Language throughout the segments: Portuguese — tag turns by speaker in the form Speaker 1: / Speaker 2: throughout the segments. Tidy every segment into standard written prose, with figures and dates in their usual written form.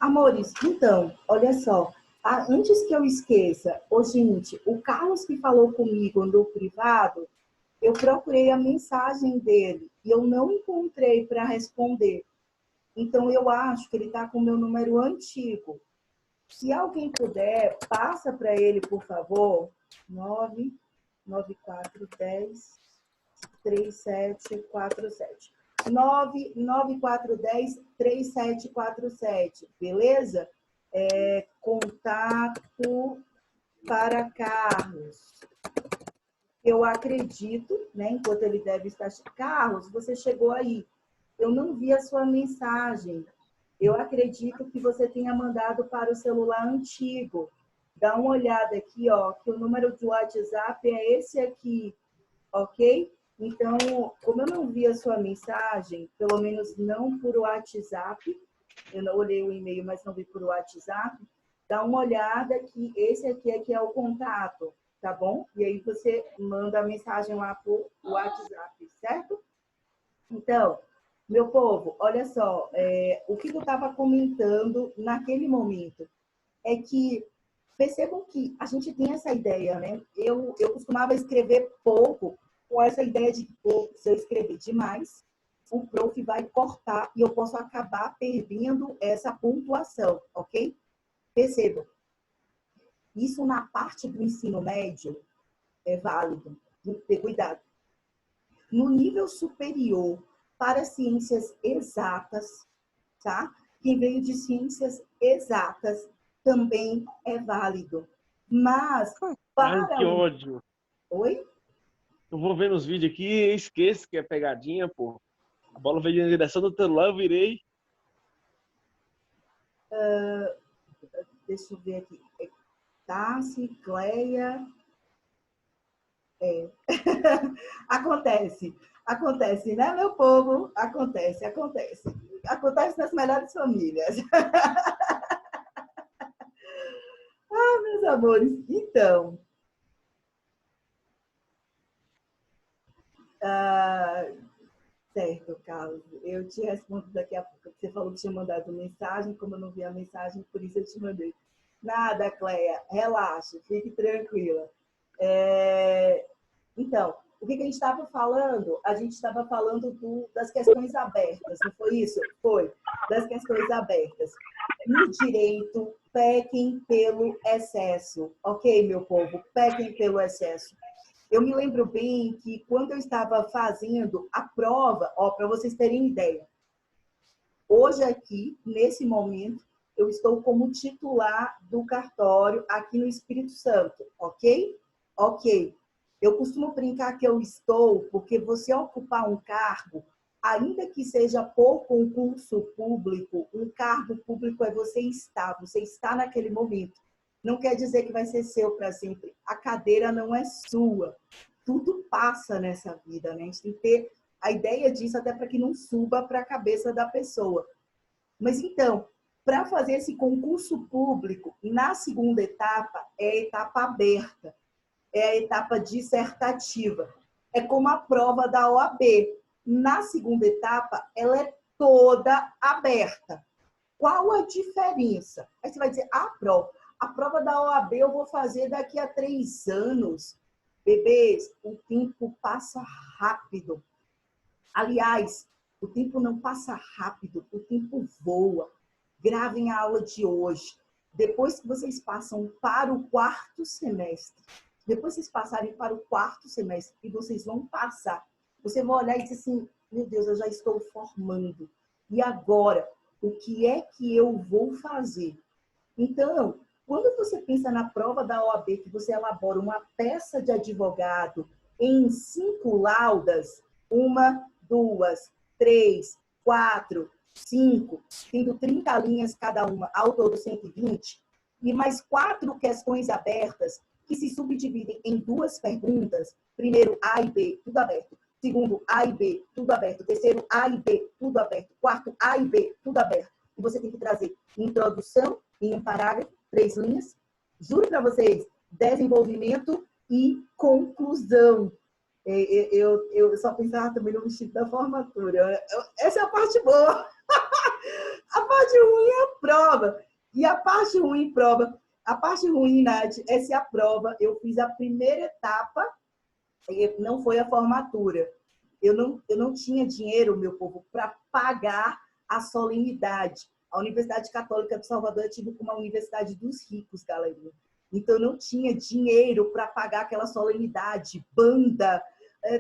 Speaker 1: Amores, então, olha só. Antes que eu esqueça, gente, o Carlos que falou comigo no privado, eu procurei a mensagem dele e eu não encontrei para responder. Então, eu acho que ele está com o meu número antigo. Se alguém puder, passa para ele, por favor, 99410 3747. 99410 3747, beleza? Contato para Carlos. Eu acredito, né, enquanto ele deve estar... Carlos, você chegou aí. Eu não vi a sua mensagem. Eu acredito que você tenha mandado para o celular antigo. Dá uma olhada aqui, ó, que o número do WhatsApp é esse aqui, ok? Então, como eu não vi a sua mensagem, pelo menos não por WhatsApp, eu não olhei o e-mail, mas não vi por WhatsApp, dá uma olhada que esse aqui é o contato, tá bom? E aí você manda a mensagem lá por WhatsApp, certo? Então, meu povo, olha só, o que eu estava comentando naquele momento é que percebam que a gente tem essa ideia, né? Eu costumava escrever pouco com essa ideia de que se eu escrever demais, o prof vai cortar e eu posso acabar perdendo essa pontuação, ok? Percebam, isso na parte do ensino médio é válido, tem que ter cuidado. No nível superior, para ciências exatas, tá? Quem veio de ciências exatas também é válido. Mas,
Speaker 2: Ai,
Speaker 1: para
Speaker 2: que
Speaker 1: o...
Speaker 2: ódio.
Speaker 1: Oi?
Speaker 2: Eu vou vendo os vídeos aqui e esqueço que é pegadinha, pô. A bola veio na direção do celular, eu virei.
Speaker 1: Deixa eu ver aqui. Tassi, Cleia... Acontece, né, meu povo? Acontece. Acontece nas melhores famílias. Meus amores, então... Certo, Carlos. Eu te respondo daqui a pouco. Você falou que tinha mandado mensagem, como eu não vi a mensagem, por isso eu te mandei. Nada, Cleia, relaxe, fique tranquila. Então, o que a gente estava falando? A gente estava falando das questões abertas, não foi isso? Foi, das questões abertas. No direito, pequem pelo excesso. Ok, meu povo? Pequem pelo excesso. Eu me lembro bem que quando eu estava fazendo a prova, para vocês terem ideia, hoje aqui, nesse momento, eu estou como titular do cartório aqui no Espírito Santo, ok? Ok. Eu costumo brincar que eu estou, porque você ocupar um cargo, ainda que seja por concurso público, um cargo público é você está naquele momento. Não quer dizer que vai ser seu para sempre. A cadeira não é sua. Tudo passa nessa vida, né? A gente tem que ter a ideia disso até para que não suba para a cabeça da pessoa. Mas então, para fazer esse concurso público, na segunda etapa, é a etapa aberta, é a etapa dissertativa. É como a prova da OAB. Na segunda etapa, ela é toda aberta. Qual a diferença? Aí você vai dizer, a prova da OAB eu vou fazer daqui a 3 anos. Bebês, o tempo passa rápido. Aliás, o tempo não passa rápido, o tempo voa. Gravem a aula de hoje. Depois que vocês passam para o 4º semestre, depois que vocês passarem para o 4º semestre, e vocês vão passar, você vai olhar e dizer assim, meu Deus, eu já estou formando. E agora, o que é que eu vou fazer? Então, quando você pensa na prova da OAB, que você elabora uma peça de advogado em 5 laudas, 1, 2, 3, 4, 5, tendo 30 linhas cada uma, ao todo 120, e mais 4 questões abertas, que se subdividem em 2 perguntas. Primeiro, A e B, tudo aberto. Segundo, A e B, tudo aberto. Terceiro, A e B, tudo aberto. Quarto, A e B, tudo aberto. E você tem que trazer introdução em um parágrafo, 3 linhas. Juro para vocês, desenvolvimento e conclusão. Eu só pensava também no vestido da formatura. Essa é a parte boa. A parte ruim é a prova. E a parte ruim, prova. A parte ruim, Nath, é se a prova, eu fiz a primeira etapa, não foi a formatura. Eu não tinha dinheiro, meu povo, para pagar a solenidade. A Universidade Católica de Salvador é tipo como a Universidade dos Ricos, galerinha. Então, eu não tinha dinheiro para pagar aquela solenidade, banda,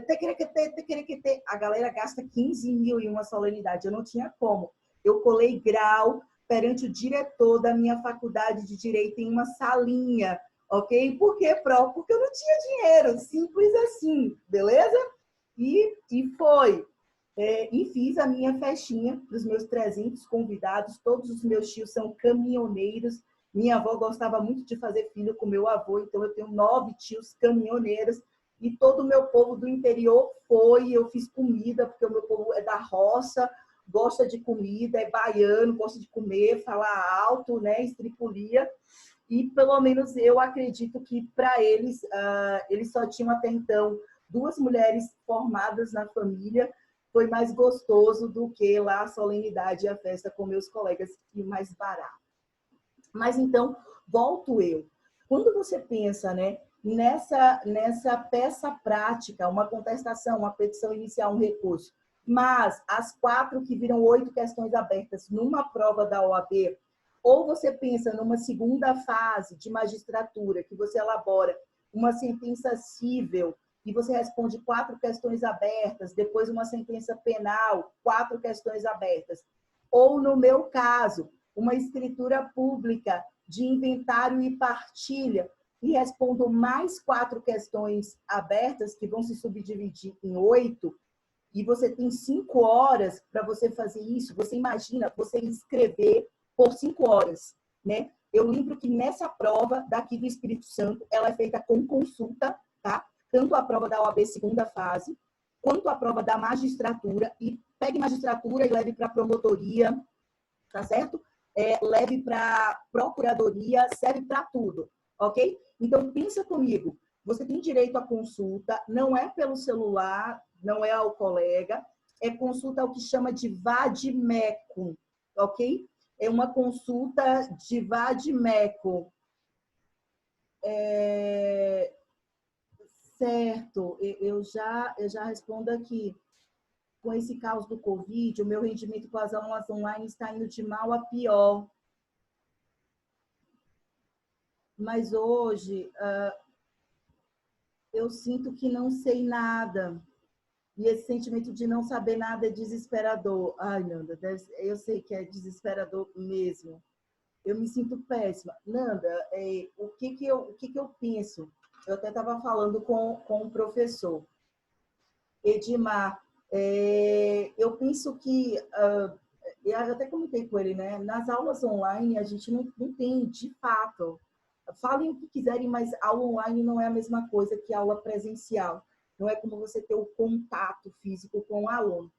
Speaker 1: tequerequetê. A galera gasta 15 mil em uma solenidade. Eu não tinha como. Eu colei grau perante o diretor da minha faculdade de Direito em uma salinha, ok? Por quê, Pro? Porque eu não tinha dinheiro, simples assim, beleza? E foi. E fiz a minha festinha para os meus 300 convidados. Todos os meus tios são caminhoneiros. Minha avó gostava muito de fazer filho com meu avô, então eu tenho 9 tios caminhoneiros. E todo o meu povo do interior foi. Eu fiz comida, porque o meu povo é da roça, gosta de comida, é baiano, gosta de comer, falar alto, né? Estripulia. E pelo menos eu acredito que para eles, eles só tinham até então 2 mulheres formadas na família. Foi mais gostoso do que lá a solenidade e a festa com meus colegas, e mais barato. Mas então, volto eu. Quando você pensa, né, nessa peça prática, uma contestação, uma petição inicial, um recurso, mas as 4 que viram 8 questões abertas numa prova da OAB, ou você pensa numa segunda fase de magistratura, que você elabora uma sentença cível e você responde 4 questões abertas, depois uma sentença penal, 4 questões abertas. Ou, no meu caso, uma escritura pública de inventário e partilha, e respondo mais 4 questões abertas, que vão se subdividir em 8, e você tem 5 horas para você fazer isso. Você imagina você escrever por 5 horas, né? Eu lembro que nessa prova daqui do Espírito Santo, ela é feita com consulta, tá? Tanto a prova da OAB segunda fase, quanto a prova da magistratura, e pegue magistratura e leve para a promotoria, tá certo? Leve para procuradoria, serve para tudo, ok? Então, pensa comigo, você tem direito à consulta, não é pelo celular, não é ao colega, é consulta ao que chama de vade-mecum, ok? É uma consulta de vade-mecum. Certo, eu já respondo aqui. Com esse caos do Covid, o meu rendimento com as aulas online está indo de mal a pior. Mas hoje, eu sinto que não sei nada. E esse sentimento de não saber nada é desesperador. Ai, Nanda, eu sei que é desesperador mesmo. Eu me sinto péssima. Nanda, o que eu penso? Eu até estava falando com o professor Edmar. Eu penso que, eu até comentei com ele, né? Nas aulas online, a gente não tem, de fato, falem o que quiserem, mas aula online não é a mesma coisa que aula presencial. Não é como você ter o contato físico com o aluno.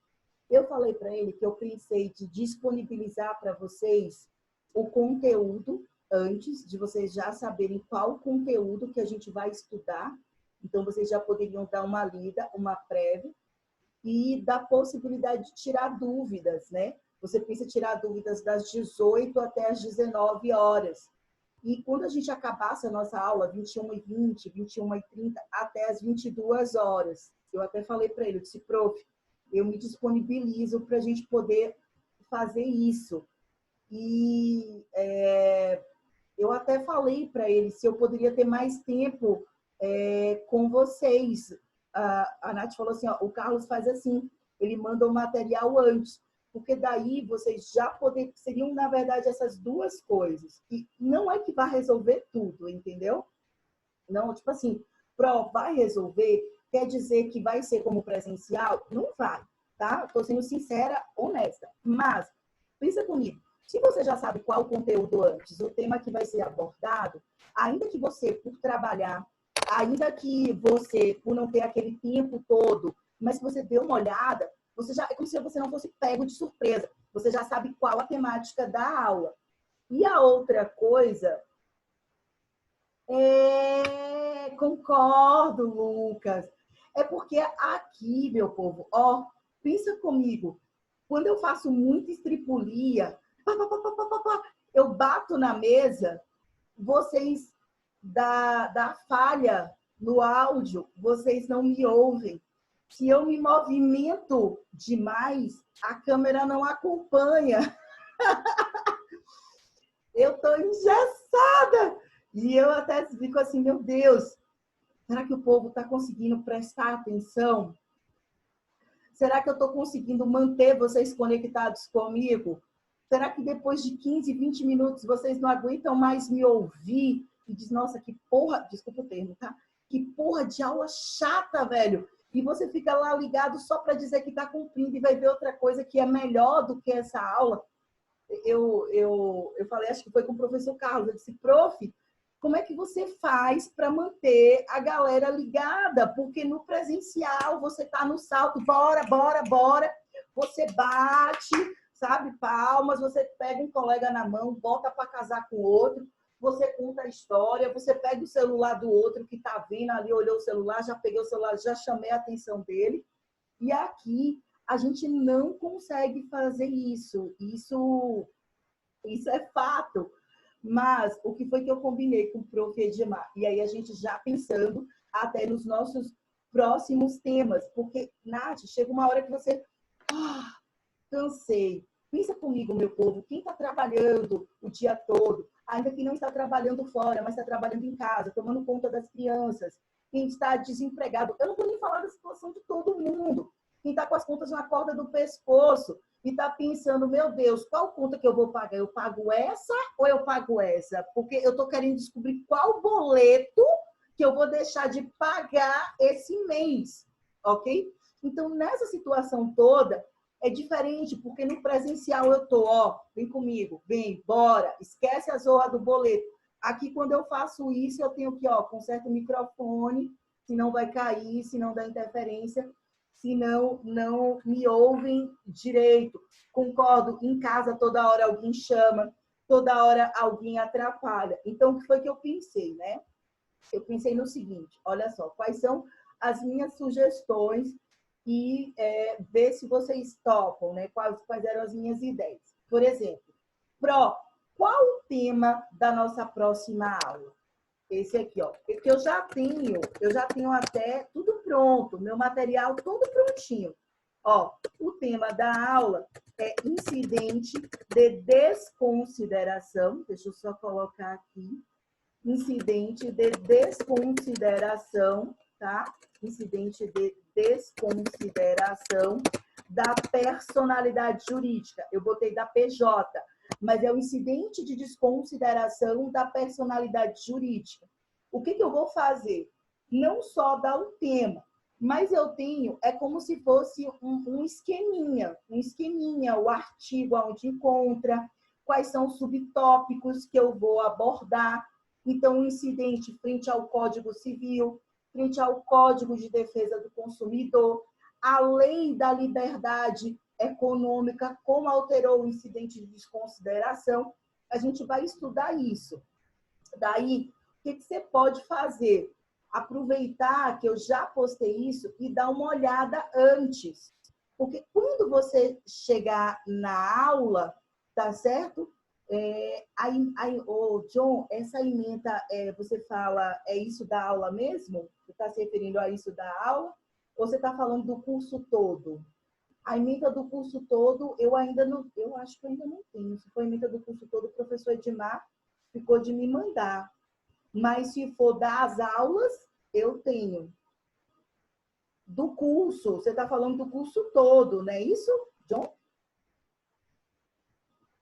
Speaker 1: Eu falei para ele que eu pensei de disponibilizar para vocês o conteúdo antes de vocês já saberem qual conteúdo que a gente vai estudar. Então, vocês já poderiam dar uma lida, uma prévia, e da possibilidade de tirar dúvidas, né? Você pensa tirar dúvidas das 18 até as 19 horas. E quando a gente acabasse a nossa aula, 21h20, 21h30, até as 22 horas, eu até falei para ele, eu disse, prof, eu me disponibilizo para a gente poder fazer isso. E eu até falei para ele se eu poderia ter mais tempo com vocês. A Nath falou assim, ó, o Carlos faz assim, ele manda o material antes, porque daí vocês já seriam, na verdade, essas 2 coisas. E não é que vai resolver tudo, entendeu? Não, tipo assim, vai resolver, quer dizer que vai ser como presencial? Não vai, tá? Estou sendo sincera, honesta. Mas, pensa comigo, se você já sabe qual o conteúdo antes, o tema que vai ser abordado, ainda que você, por trabalhar, ainda que você, por não ter aquele tempo todo, mas que você dê uma olhada, é como se você não fosse pego de surpresa. Você já sabe qual a temática da aula. E a outra coisa concordo, Lucas. É porque aqui, meu povo, pensa comigo, Quando eu faço muita estripulia, eu bato na mesa, vocês da falha no áudio, vocês não me ouvem. Se eu me movimento demais, a câmera não acompanha. Eu tô engessada. E eu até fico assim, meu Deus, será que o povo está conseguindo prestar atenção? Será que eu estou conseguindo manter vocês conectados comigo? Será que depois de 15, 20 minutos vocês não aguentam mais me ouvir? E diz, nossa, que porra, desculpa o termo, tá? Que porra de aula chata, velho. E você fica lá ligado só para dizer que está cumprindo e vai ver outra coisa que é melhor do que essa aula. Eu falei, acho que foi com o professor Carlos, eu disse, prof, como é que você faz para manter a galera ligada? Porque no presencial você está no salto, bora, bora, bora, você bate, sabe, palmas, você pega um colega na mão, bota para casar com o outro, você conta a história, você pega o celular do outro que está vendo ali, olhou o celular, já peguei o celular, já chamei a atenção dele. E aqui a gente não consegue fazer isso. Isso é fato. Mas o que foi que eu combinei com o prof. Edmar? E aí a gente já pensando até nos nossos próximos temas. Porque, Nath, chega uma hora que você... cansei. Pensa comigo, meu povo. Quem está trabalhando o dia todo, ainda que não está trabalhando fora, mas está trabalhando em casa, tomando conta das crianças. Quem está desempregado. Eu não vou nem falar da situação de todo mundo. Quem está com as contas na corda do pescoço e está pensando, meu Deus, qual conta que eu vou pagar? Eu pago essa ou eu pago essa? Porque eu estou querendo descobrir qual boleto que eu vou deixar de pagar esse mês, ok? Então, nessa situação toda, é diferente, porque no presencial eu tô, ó, vem comigo, vem, bora, esquece a zorra do boleto. Aqui, quando eu faço isso, eu tenho que, ó, conserta o microfone, senão vai cair, senão dá interferência, senão não me ouvem direito. Concordo, em casa toda hora alguém chama, toda hora alguém atrapalha. Então, o que foi que eu pensei, né? Eu pensei no seguinte, olha só, quais são as minhas sugestões e ver se vocês topam, né? Quais eram as minhas ideias. Por exemplo, qual o tema da nossa próxima aula? Esse aqui, ó. Que eu já tenho até tudo pronto, meu material todo prontinho. Ó, o tema da aula é incidente de desconsideração. Deixa eu só colocar aqui. Incidente de desconsideração, tá? Incidente de desconsideração da personalidade jurídica. Eu botei da PJ, mas é o incidente de desconsideração da personalidade jurídica. O que eu vou fazer? Não só dar o tema, mas eu tenho, é como se fosse um esqueminha, o artigo onde encontra, quais são os subtópicos que eu vou abordar. Então, o incidente frente ao Código Civil, frente ao Código de Defesa do Consumidor, a Lei da Liberdade Econômica, como alterou o incidente de desconsideração, a gente vai estudar isso. Daí, o que você pode fazer? Aproveitar que eu já postei isso e dar uma olhada antes. Porque quando você chegar na aula, tá certo? John, essa ementa, você fala, é isso da aula mesmo? Você está se referindo a isso da aula? Ou você está falando do curso todo? A ementa do curso todo, eu acho que eu ainda não tenho. Se for a ementa do curso todo, o professor Edmar ficou de me mandar. Mas se for das aulas, eu tenho. Do curso, você está falando do curso todo, não é isso, John?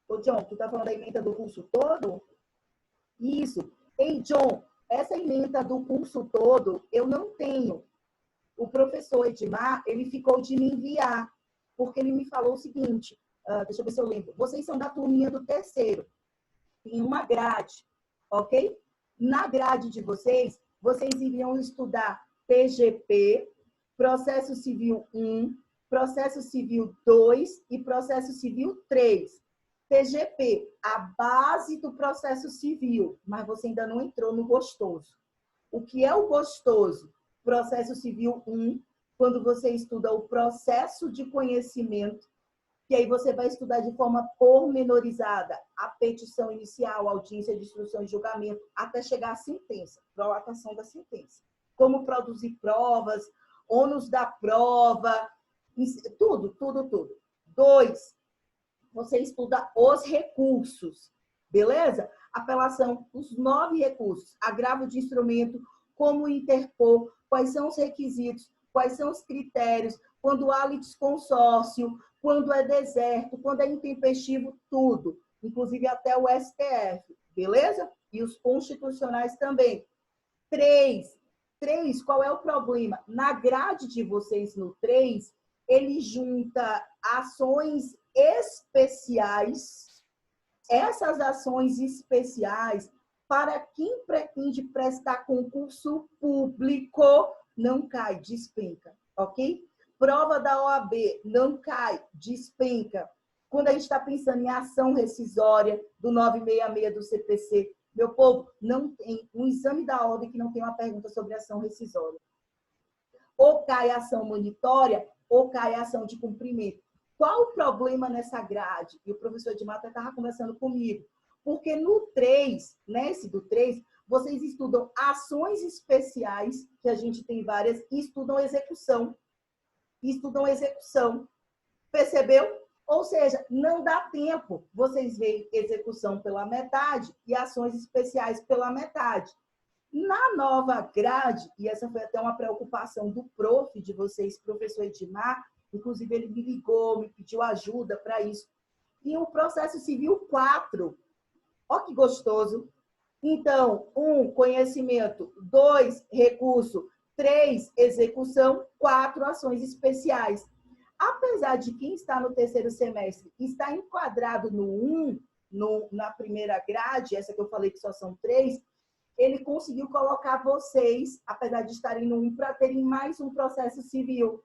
Speaker 1: Ô, John, tu tá falando da ementa do curso todo? Isso. Ei, John, essa ementa do curso todo eu não tenho. O professor Edmar, ele ficou de me enviar, porque ele me falou o seguinte, deixa eu ver se eu lembro, vocês são da turminha do terceiro, tem uma grade, ok? Na grade de vocês iriam estudar PGP, Processo Civil 1, Processo Civil 2 e Processo Civil 3. PGP, a base do processo civil, mas você ainda não entrou no gostoso. O que é o gostoso? Processo Civil 1, quando você estuda o processo de conhecimento, que aí você vai estudar de forma pormenorizada a petição inicial, a audiência de instrução e julgamento, até chegar à sentença, prolatação da sentença. Como produzir provas, ônus da prova, tudo, tudo, tudo. 2, você estuda os recursos, beleza? Apelação, os 9 recursos, agravo de instrumento, como interpor, quais são os requisitos, quais são os critérios, quando há litisconsórcio, quando é deserto, quando é intempestivo, tudo. Inclusive até o STF, beleza? E os constitucionais também. 3, qual é o problema? Na grade de vocês no 3, ele junta ações especiais. Essas ações especiais, para quem pretende prestar concurso público, não cai, despenca, ok? Prova da OAB, não cai, despenca. Quando a gente está pensando em ação rescisória do 966 do CPC, meu povo, não tem um exame da ordem que não tem uma pergunta sobre ação rescisória. Ou cai a ação monitória, ou cai a ação de cumprimento. Qual o problema nessa grade? E o professor Edmar até estava conversando comigo. Porque no 3, nesse do 3, vocês estudam ações especiais, que a gente tem várias, e estudam execução. Percebeu? Ou seja, não dá tempo. Vocês veem execução pela metade e ações especiais pela metade. Na nova grade, e essa foi até uma preocupação do prof de vocês, professor Edmar, inclusive ele me ligou, me pediu ajuda para isso. E o processo civil 4. Olha que gostoso. Então, 1, conhecimento, 2, recurso, 3, execução, 4, ações especiais. Apesar de quem está no terceiro semestre está enquadrado no 1, na primeira grade, essa que eu falei que só são 3, ele conseguiu colocar vocês, apesar de estarem no 1, para terem mais um processo civil.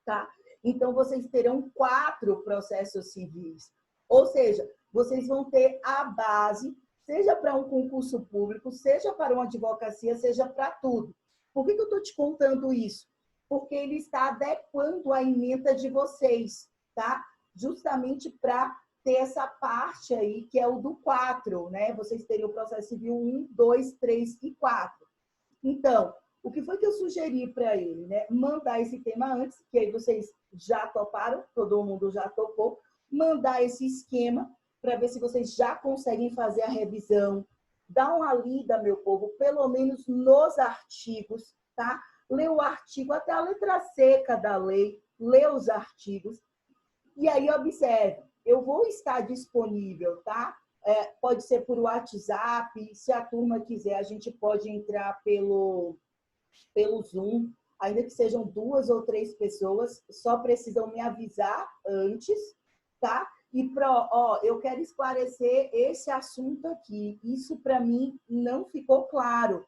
Speaker 1: Tá? Então, vocês terão 4 processos civis. Ou seja, vocês vão ter a base, seja para um concurso público, seja para uma advocacia, seja para tudo. Por que eu estou te contando isso? Porque ele está adequando a ementa de vocês, tá? Justamente para ter essa parte aí, que é o do 4, né? Vocês teriam o processo civil 1, 2, 3 e 4. Então, o que foi que eu sugeri para ele, né? Mandar esse tema antes, que aí vocês já toparam, todo mundo já topou, mandar esse esquema para ver se vocês já conseguem fazer a revisão. Dá uma lida, meu povo, pelo menos nos artigos, tá? Lê o artigo até a letra seca da lei, lê os artigos. E aí, observe, eu vou estar disponível, tá? Pode ser por WhatsApp, se a turma quiser, a gente pode entrar pelo Zoom, ainda que sejam 2 ou 3 pessoas, só precisam me avisar antes, tá? E eu quero esclarecer esse assunto aqui. Isso, para mim, não ficou claro,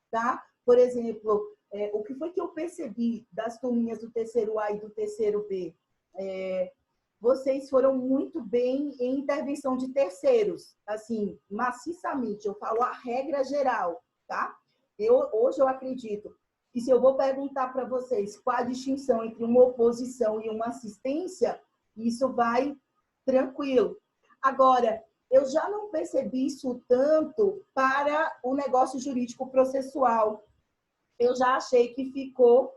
Speaker 1: tá? Por exemplo, o que foi que eu percebi das turminhas do terceiro A e do terceiro B? Vocês foram muito bem em intervenção de terceiros, assim, maciçamente. Eu falo a regra geral, tá? Hoje eu acredito. E se eu vou perguntar para vocês qual a distinção entre uma oposição e uma assistência, isso vai tranquilo. Agora, eu já não percebi isso tanto para o negócio jurídico processual. Eu já achei que ficou...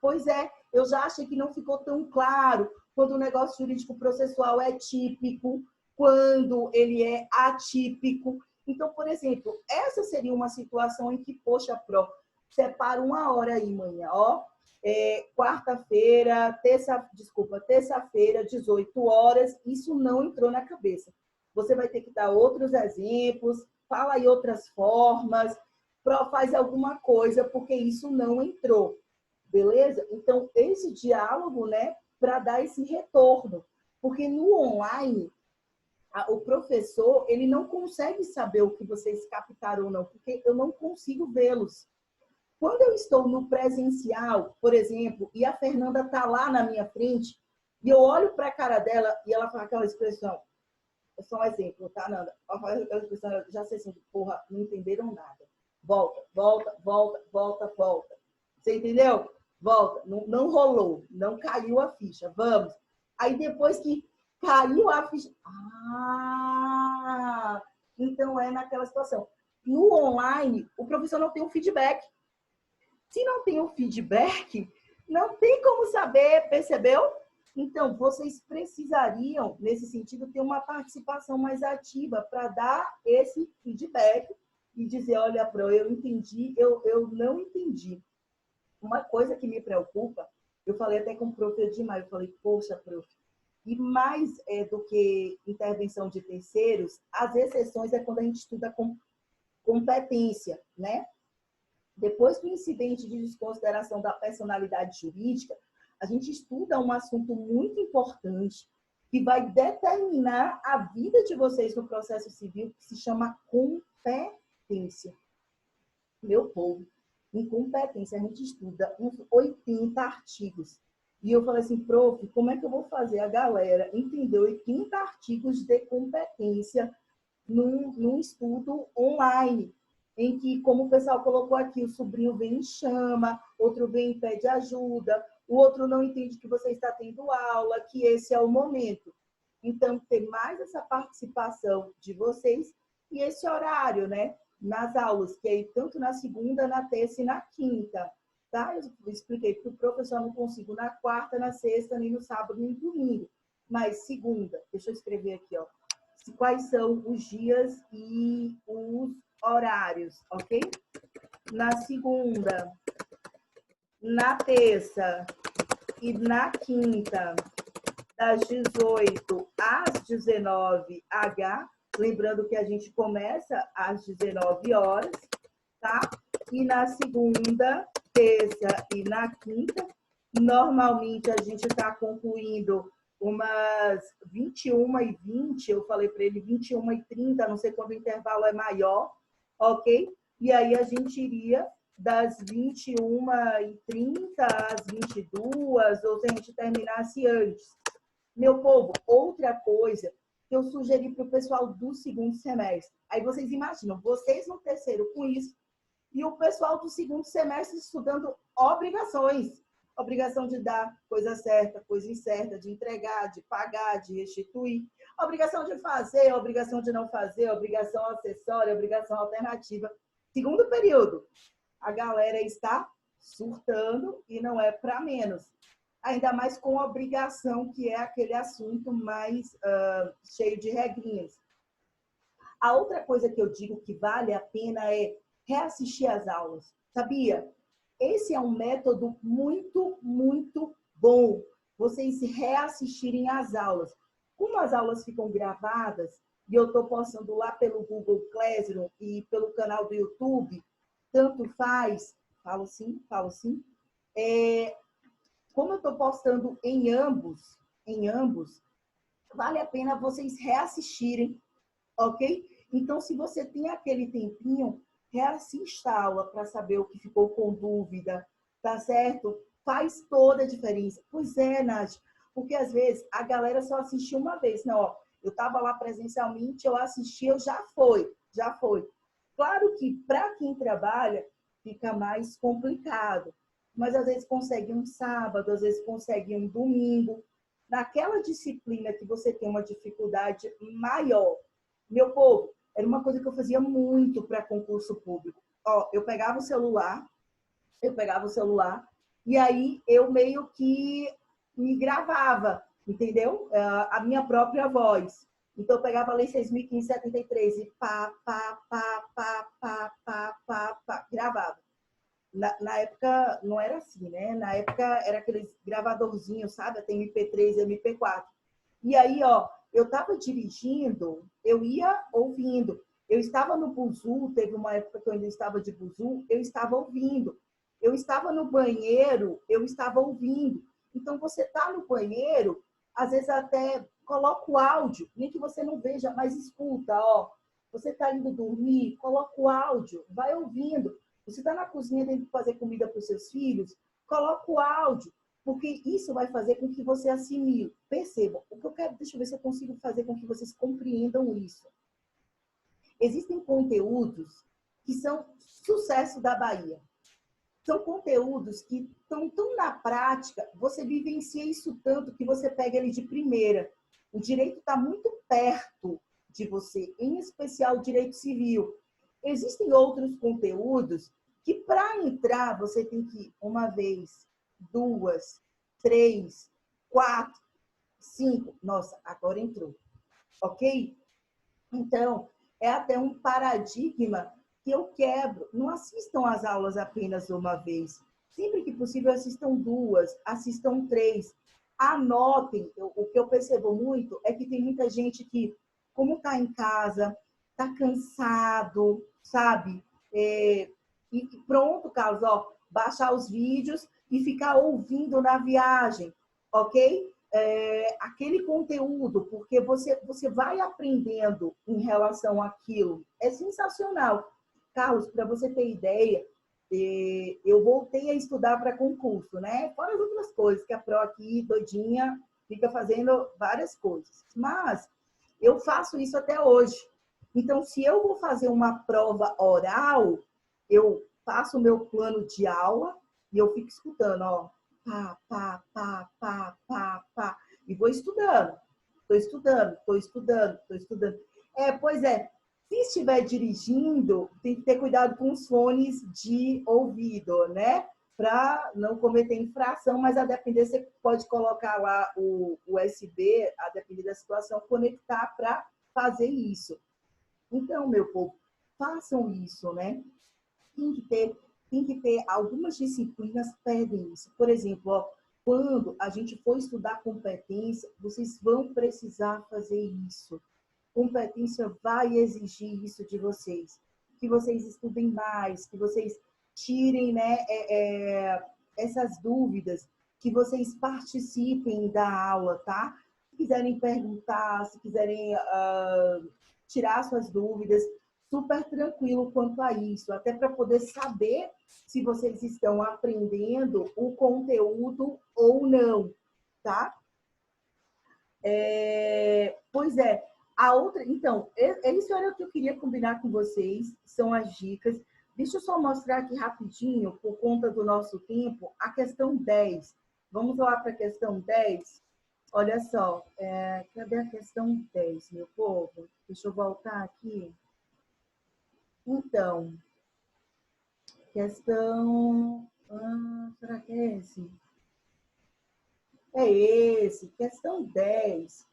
Speaker 1: Pois é, eu já achei que não ficou tão claro quando o negócio jurídico processual é típico, quando ele é atípico. Então, por exemplo, essa seria uma situação em que, poxa, separa uma hora aí, manhã, ó. Quarta-feira, terça-feira, 18 horas, isso não entrou na cabeça. Você vai ter que dar outros exemplos, fala aí outras formas, faz alguma coisa, porque isso não entrou. Beleza? Então, esse diálogo, né, para dar esse retorno. Porque no online, o professor, ele não consegue saber o que vocês captaram ou não, porque eu não consigo vê-los. Quando eu estou no presencial, por exemplo, e a Fernanda está lá na minha frente, e eu olho para a cara dela e ela faz aquela expressão, é só um exemplo, tá, Nanda? Ela faz aquela expressão, eu já sei assim, porra, não entenderam nada. Volta, volta, volta, volta, volta. Você entendeu? volta. Não, não rolou, não caiu a ficha, vamos. Aí depois que caiu a ficha, então é naquela situação. No online, o professor não tem um feedback. Se não tem um feedback, não tem como saber, percebeu? Então, vocês precisariam, nesse sentido, ter uma participação mais ativa para dar esse feedback e dizer, olha, Pro, eu entendi, eu não entendi. Uma coisa que me preocupa, eu falei até com o prof. Edmar, eu falei, poxa, prof, e mais do que intervenção de terceiros, as exceções é quando a gente estuda com competência, né? Depois do incidente de desconsideração da personalidade jurídica, a gente estuda um assunto muito importante que vai determinar a vida de vocês no processo civil, que se chama competência. Meu povo, em competência, a gente estuda uns 80 artigos. E eu falei assim, prof, como é que eu vou fazer a galera entender 80 artigos de competência num estudo online? Em que, como o pessoal colocou aqui, o sobrinho vem e chama, outro vem e pede ajuda, o outro não entende que você está tendo aula, que esse é o momento. Então, ter mais essa participação de vocês e esse horário, né? Nas aulas, que é tanto na segunda, na terça e na quinta. Tá? Eu expliquei para o professor, não consigo na quarta, na sexta, nem no sábado, nem no domingo. Mas segunda, deixa eu escrever aqui, ó. Quais são os dias e os horários, ok? Na segunda, na terça e na quinta, das 18 às 19 h, lembrando que a gente começa às 19 horas, tá? E na segunda, terça e na quinta, normalmente a gente está concluindo umas 21h20, eu falei para ele 21h30, não sei quando o intervalo é maior, ok? E aí a gente iria das 21h30 às 22h, ou se a gente terminasse antes. Meu povo, outra coisa que eu sugeri para o pessoal do segundo semestre. Aí vocês imaginam, vocês no terceiro com isso, e o pessoal do segundo semestre estudando obrigações. Obrigação de dar coisa certa, coisa incerta, de entregar, de pagar, de restituir. Obrigação de fazer, obrigação de não fazer, obrigação acessória, obrigação alternativa. Segundo período, a galera está surtando e não é para menos. Ainda mais com obrigação, que é aquele assunto mais cheio de regrinhas. A outra coisa que eu digo que vale a pena é reassistir as aulas. Sabia? Esse é um método muito, muito bom. Vocês reassistirem as aulas. Como as aulas ficam gravadas, e eu estou postando lá pelo Google Classroom e pelo canal do YouTube, tanto faz, falo sim, como eu estou postando em ambos, vale a pena vocês reassistirem, ok? Então, se você tem aquele tempinho, reassista a aula para saber o que ficou com dúvida, tá certo? Faz toda a diferença. Pois é, Nath, porque às vezes a galera só assistiu uma vez. Não, ó, eu estava lá presencialmente, eu assisti, eu já foi. Claro que para quem trabalha fica mais complicado, mas às vezes consegue um sábado, às vezes consegue um domingo. Naquela disciplina que você tem uma dificuldade maior. Meu povo, era uma coisa que eu fazia muito para concurso público. Ó, eu pegava o celular e aí eu meio que me gravava, entendeu? A minha própria voz. Então eu pegava a Lei 6.573 e gravava. Na época não era assim, né? Na época era aqueles gravadorzinhos, sabe? Até MP3, MP4. E aí, ó, eu estava dirigindo, eu ia ouvindo. Eu estava no buzu, teve uma época que eu ainda estava de buzu, eu estava ouvindo. Eu estava no banheiro, eu estava ouvindo. Então, você está no banheiro, às vezes até coloca o áudio, nem que você não veja, mas escuta, ó. Você está indo dormir, coloca o áudio, vai ouvindo. Você está na cozinha tendo que fazer comida para os seus filhos, coloca o áudio. Porque isso vai fazer com que você assimile. Percebam, o que eu quero, deixa eu ver se eu consigo fazer com que vocês compreendam isso. Existem conteúdos que são sucesso da Bahia. São conteúdos que estão tão na prática, você vivencia isso tanto que você pega ele de primeira. O direito está muito perto de você, em especial o direito civil. Existem outros conteúdos que, para entrar, você tem que ir uma vez, duas, três, quatro, cinco. Nossa, agora entrou. Ok? Então, é até um paradigma que eu quebro. Não assistam às aulas apenas uma vez. Sempre que possível, assistam duas, assistam três. Anotem. O que eu percebo muito é que tem muita gente que, como está em casa, está cansado, sabe? E pronto, Carlos, ó, baixar os vídeos e ficar ouvindo na viagem, ok? Aquele conteúdo, porque você vai aprendendo em relação àquilo. É sensacional. Carlos, para você ter ideia, eu voltei a estudar para concurso, né? Fora as outras coisas, que a Pro aqui, doidinha, fica fazendo várias coisas. Mas eu faço isso até hoje. Então, se eu vou fazer uma prova oral, eu faço o meu plano de aula e eu fico escutando, ó, pá, pá, pá, pá, pá, pá, e vou estudando. Estou estudando, estou estudando, estou estudando. Pois é, se estiver dirigindo, tem que ter cuidado com os fones de ouvido, né? Para não cometer infração, mas a depender, você pode colocar lá o USB, a depender da situação, conectar para fazer isso. Então, meu povo, façam isso, né? Tem que ter algumas disciplinas pedem isso. Por exemplo, ó, quando a gente for estudar competência, vocês vão precisar fazer isso. Competência vai exigir isso de vocês. Que vocês estudem mais, que vocês tirem, né, essas dúvidas, que vocês participem da aula, tá? Se quiserem perguntar, se quiserem tirar suas dúvidas, super tranquilo quanto a isso, até para poder saber se vocês estão aprendendo o conteúdo ou não, tá? Pois é, a outra... Então, isso era o que eu queria combinar com vocês, são as dicas. Deixa eu só mostrar aqui rapidinho, por conta do nosso tempo, a questão 10. Vamos lá para a questão 10? Olha só, cadê a questão 10, meu povo? Deixa eu voltar aqui. Então, questão... será que é esse? É esse, questão 10.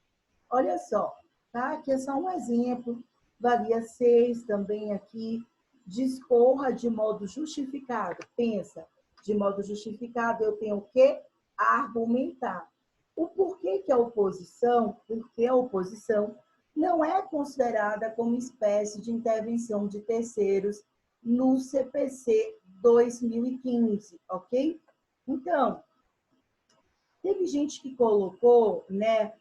Speaker 1: Olha só, tá? Aqui é só um exemplo. Valia 6 também aqui. Discorra de modo justificado. Pensa, de modo justificado eu tenho o quê? Argumentar. O porquê que a oposição, porque a oposição não é considerada como espécie de intervenção de terceiros no CPC 2015, ok? Então, teve gente que colocou, né?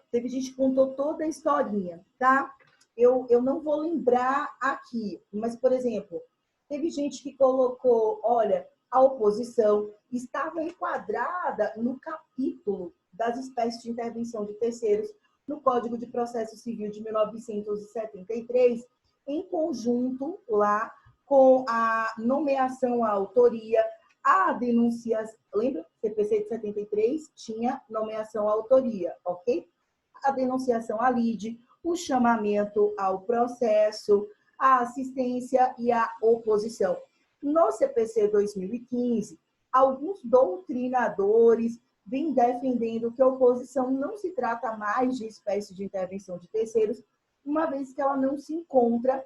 Speaker 1: Teve gente que contou toda a historinha, tá? Eu não vou lembrar aqui, mas, por exemplo, teve gente que colocou, olha, a oposição estava enquadrada no capítulo das espécies de intervenção de terceiros no Código de Processo Civil de 1973, em conjunto lá com a nomeação à autoria, a denúncias, lembra? CPC de 73 tinha nomeação à autoria, ok? A denunciação à lide, o chamamento ao processo, a assistência e a oposição. No CPC 2015, alguns doutrinadores vêm defendendo que a oposição não se trata mais de espécie de intervenção de terceiros, uma vez que ela não se encontra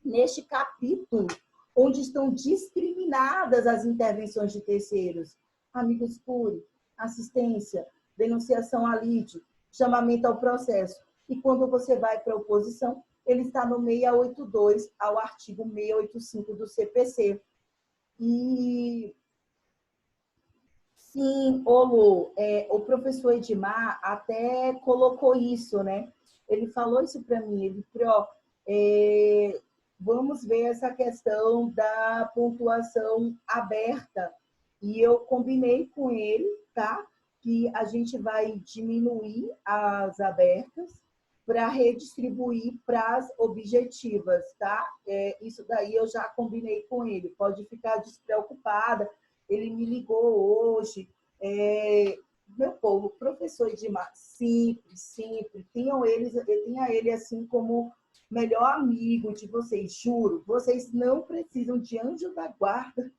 Speaker 1: neste capítulo onde estão discriminadas as intervenções de terceiros. Amigos curi, assistência, denunciação à lide, chamamento ao processo. E quando você vai para a oposição, ele está no 682 ao artigo 685 do CPC. E sim, Olo, o professor Edmar até colocou isso, né? Ele falou isso para mim, ele falou, vamos ver essa questão da pontuação aberta. E eu combinei com ele, tá? Que a gente vai diminuir as abertas para redistribuir para as objetivas, tá? Isso daí eu já combinei com ele, pode ficar despreocupada. Ele me ligou hoje. Meu povo, professor Edmar, sempre, tenha ele assim como melhor amigo de vocês, juro. Vocês não precisam de anjo da guarda,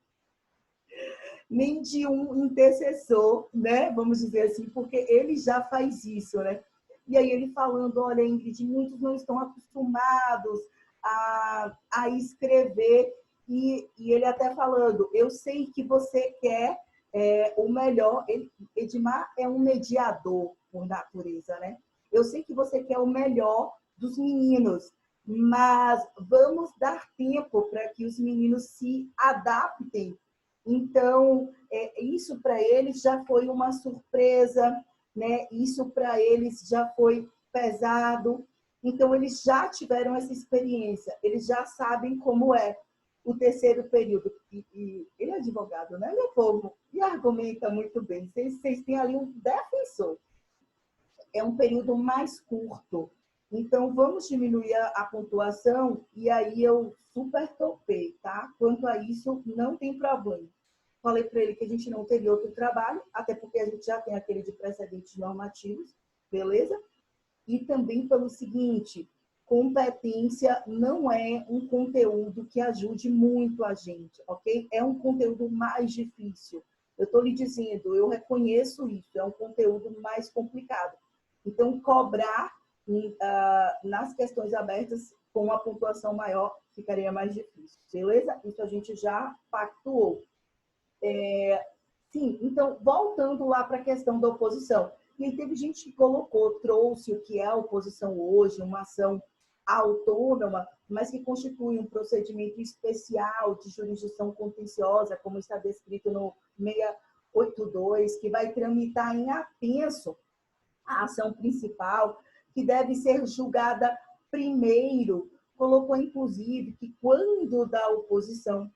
Speaker 1: nem de um intercessor, né? Vamos dizer assim, porque ele já faz isso, né? E aí ele falando, olha, Ingrid, muitos não estão acostumados a escrever, e ele até falando, eu sei que você quer o melhor. Edmar é um mediador por natureza, né? Eu sei que você quer o melhor dos meninos, mas vamos dar tempo para que os meninos se adaptem. Então, isso para eles já foi uma surpresa, né? Isso para eles já foi pesado. Então, eles já tiveram essa experiência, eles já sabem como é o terceiro período. E ele é advogado, né, meu povo? E argumenta muito bem. Vocês têm ali um defensor. É um período mais curto. Então, vamos diminuir a pontuação, e aí eu super topei, tá? Quanto a isso, não tem problema. Falei para ele que a gente não teria outro trabalho, até porque a gente já tem aquele de precedentes normativos, beleza? E também pelo seguinte, competência não é um conteúdo que ajude muito a gente, ok? É um conteúdo mais difícil. Eu estou lhe dizendo, eu reconheço isso, é um conteúdo mais complicado. Então, cobrar nas questões abertas com uma pontuação maior ficaria mais difícil, beleza? Isso a gente já pactuou. Sim, então, voltando lá para a questão da oposição. E aí teve gente que trouxe o que é a oposição hoje, uma ação autônoma, mas que constitui um procedimento especial de jurisdição contenciosa, como está descrito no 682, que vai tramitar em apenso a ação principal, que deve ser julgada primeiro. Colocou, inclusive, que quando da oposição,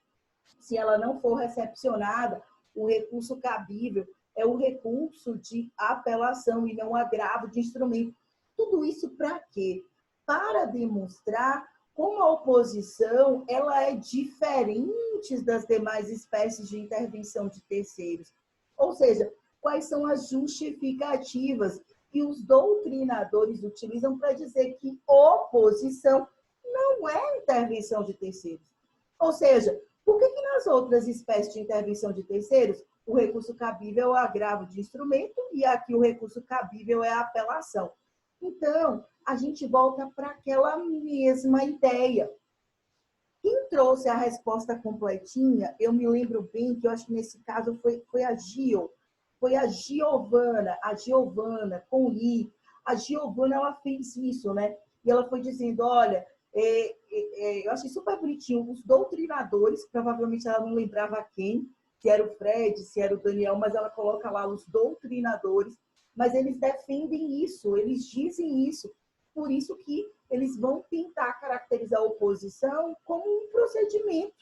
Speaker 1: se ela não for recepcionada, o recurso cabível é o recurso de apelação e não agravo de instrumento. Tudo isso para quê? Para demonstrar como a oposição ela é diferente das demais espécies de intervenção de terceiros. Ou seja, quais são as justificativas que os doutrinadores utilizam para dizer que oposição não é intervenção de terceiros. Ou seja, por que nas outras espécies de intervenção de terceiros o recurso cabível é o agravo de instrumento e aqui o recurso cabível é a apelação? Então, a gente volta para aquela mesma ideia. Quem trouxe a resposta completinha, eu me lembro bem que eu acho que nesse caso foi a Gil, foi a Giovana, com I. A Giovana, ela fez isso, né? E ela foi dizendo, olha, eu achei super bonitinho, os doutrinadores, provavelmente ela não lembrava quem, se era o Fred, se era o Daniel, mas ela coloca lá os doutrinadores, mas eles defendem isso, eles dizem isso. Por isso que eles vão tentar caracterizar a oposição como um procedimento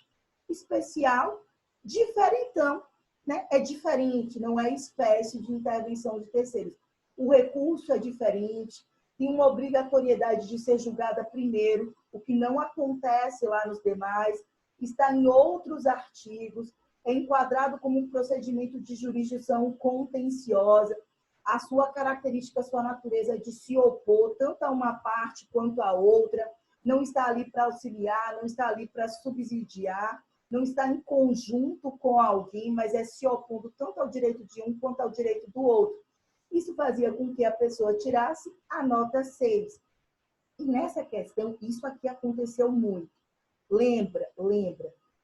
Speaker 1: especial, diferentão, né? É diferente, não é espécie de intervenção de terceiros. O recurso é diferente, tem uma obrigatoriedade de ser julgada primeiro, o que não acontece lá nos demais, está em outros artigos, é enquadrado como um procedimento de jurisdição contenciosa. A sua característica, a sua natureza é de se opor tanto a uma parte quanto a outra, não está ali para auxiliar, não está ali para subsidiar, não está em conjunto com alguém, mas é se opondo tanto ao direito de um quanto ao direito do outro. Isso fazia com que a pessoa tirasse a nota 6. E nessa questão, isso aqui aconteceu muito. Lembra,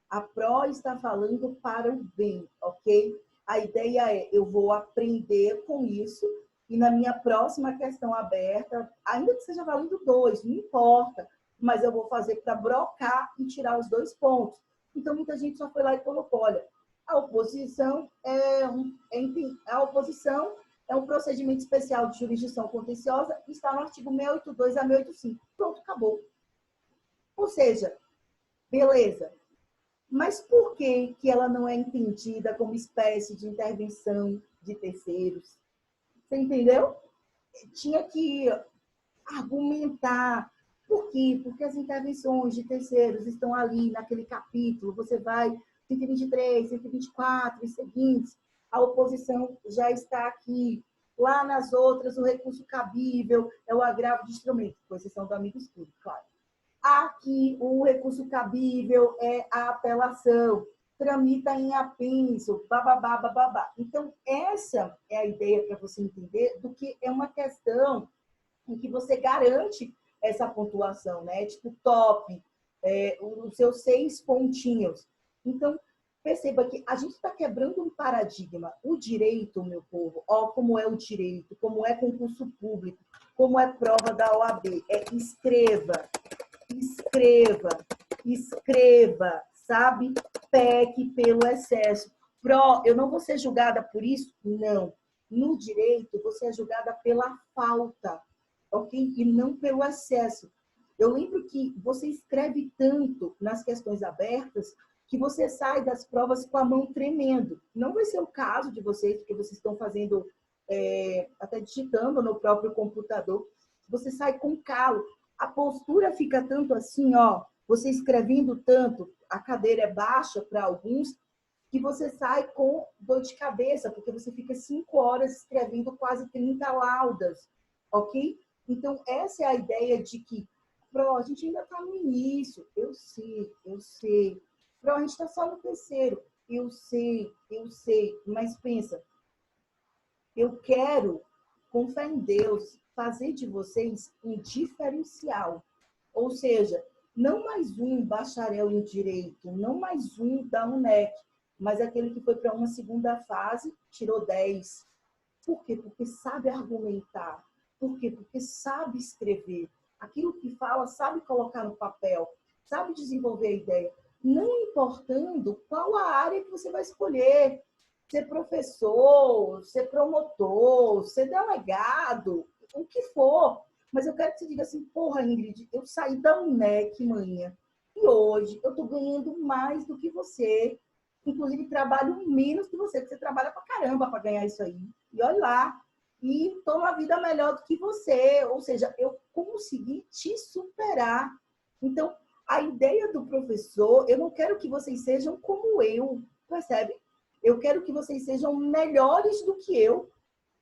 Speaker 1: a PRO está falando para o bem, ok? A ideia é, eu vou aprender com isso e na minha próxima questão aberta, ainda que seja valendo 2, não importa, mas eu vou fazer para brocar e tirar os 2 pontos. Então, muita gente só foi lá e colocou, olha, a oposição é um procedimento especial de jurisdição contenciosa, está no artigo 682 a 685. Pronto, acabou. Ou seja, beleza. Mas por que ela não é entendida como espécie de intervenção de terceiros? Você entendeu? Tinha que argumentar. Por quê? Porque as intervenções de terceiros estão ali naquele capítulo. Você vai 123, 124 e seguintes. A oposição já está aqui. Lá nas outras, o recurso cabível é o agravo de instrumento, com exceção do amigo escudo, claro. Aqui, o recurso cabível é a apelação. Tramita em apenso, bababá, bababá. Então, essa é a ideia para você entender do que é uma questão em que você garante essa pontuação, né? Tipo, top, os seus 6 pontinhos. Então, perceba que a gente está quebrando um paradigma. O direito, meu povo, ó, como é o direito, como é concurso público, como é prova da OAB. Escreva, escreva, escreva, sabe? Peque pelo excesso. Eu não vou ser julgada por isso? Não. No direito, você é julgada pela falta, ok? E não pelo excesso. Eu lembro que você escreve tanto nas questões abertas que você sai das provas com a mão tremendo. Não vai ser o caso de vocês, porque vocês estão fazendo, até digitando no próprio computador. Você sai com calo. A postura fica tanto assim, ó, você escrevendo tanto, a cadeira é baixa para alguns, que você sai com dor de cabeça, porque você fica 5 horas escrevendo quase 30 laudas, ok? Então, essa é a ideia de que, a gente ainda está no início, eu sei. A gente está só no terceiro, eu sei, mas pensa, eu quero, com fé em Deus, fazer de vocês um diferencial. Ou seja, não mais um bacharel em Direito, não mais um da UNEC, mas aquele que foi para uma segunda fase, tirou 10. Por quê? Porque sabe argumentar. Por quê? Porque sabe escrever. Aquilo que fala, sabe colocar no papel, sabe desenvolver a ideia. Não importando qual a área que você vai escolher. Ser professor, ser promotor, ser delegado, o que for. Mas eu quero que você diga assim, porra, Ingrid, eu saí da UNEC, manhã, e hoje eu estou ganhando mais do que você. Inclusive, trabalho menos que você, porque você trabalha pra caramba para ganhar isso aí. E olha lá. E estou numa vida melhor do que você. Ou seja, eu consegui te superar. Então, a ideia do professor, eu não quero que vocês sejam como eu, percebe? Eu quero que vocês sejam melhores do que eu.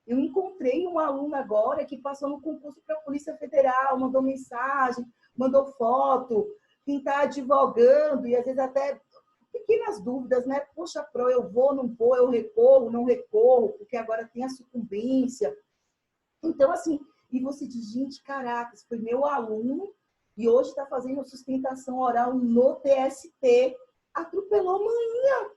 Speaker 1: Eu encontrei um aluno agora que passou no concurso para a Polícia Federal, mandou mensagem, mandou foto, quem está advogando, e às vezes até pequenas dúvidas, né? Poxa, eu vou, não vou, eu recorro, não recorro, porque agora tem a sucumbência. Então, assim, e você diz, gente, caraca, esse foi meu aluno e hoje está fazendo sustentação oral no TST. Atropelou manhã.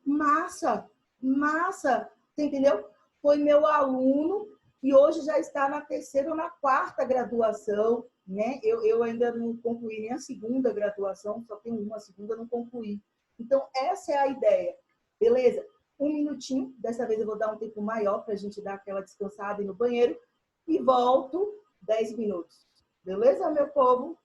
Speaker 1: Massa, massa, você entendeu? Foi meu aluno e hoje já está na 3ª ou na 4ª graduação, né? Eu ainda não concluí nem a 2ª graduação, só tenho uma, a 2ª não concluí. Então, essa é a ideia, beleza? 1 minutinho, dessa vez eu vou dar um tempo maior para a gente dar aquela descansada e ir no banheiro e volto 10 minutos. Beleza, meu povo?